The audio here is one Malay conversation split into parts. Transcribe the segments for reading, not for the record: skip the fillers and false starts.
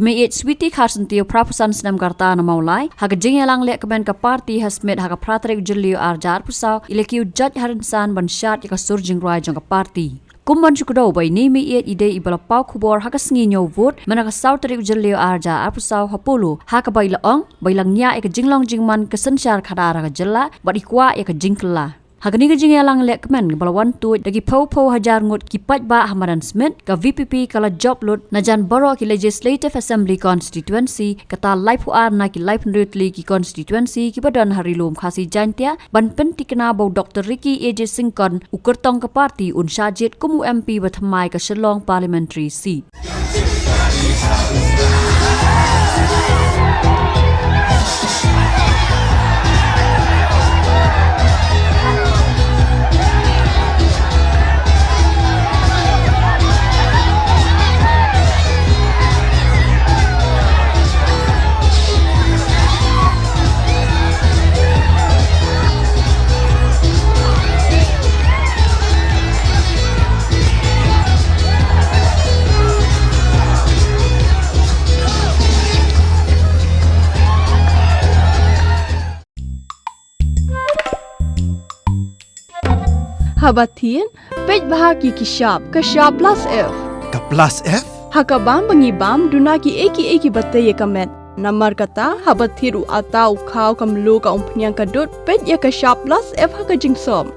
Mei-Ieid switi kharsentiu prapusan Snem karta na maulai haga Jingrwai lek Kmen ka parti hasmet haga pratrik jelio arjar pusau Elekshon judge Rynsan ban Shad ka sur Jingrwai jong ka parti. Kumban chukdo bai ni Mei-Ieid ide ibala pau kubor haga snginyo vote manaka sautrik jelio arjar pusau hapulu haga bai laong bai langnya ek jinglong jingman kesensyar khadara ka jella badi kwa ek jingkla. Hagani ka Jingrwai lek Kmen balawan tu dagi pau hajar ngut kipat ba Hamadan Smith ka VPP kala job load na jan baro ki Legislative Assembly constituency kata life ar na ki life nrutli ki constituency ki badan harilum khasi jantia ban penti kena bau Dr. Ricky AJ Singkon ukurtong ka parti un Shajit kumu MP bathamai ka Shillong parliamentary seat. Habatin, pej bahagi kishab plus F. Ka plus F? Hakabam bangibam duna ki eki batay Kmen. Namar kata habatiru atau kau kamlu ka umpnyang kadut pej ya kishab plus F haka jingsom.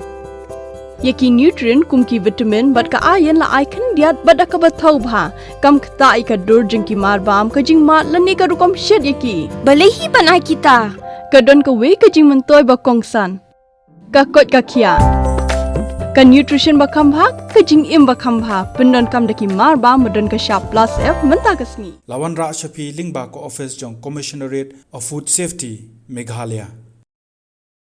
Yaki nutrient kum ki vitamin bat ka ayan la icon diat bat ka batau bha kam kta ka dur jing ki marbam ka jing mat lani ka rukom shed yaki. Balehi banai kita. Kadon ka we ka jing mentoy ba kongsan. Ka kot ka kia. Ka nutrition bakam bha ka jing im bakam bha pendon kam daki mar ba modon ka sharp plus F menta ka sngi Lawan Ra Shapi Lingba ko office jong Commissionerate of Food Safety Meghalaya.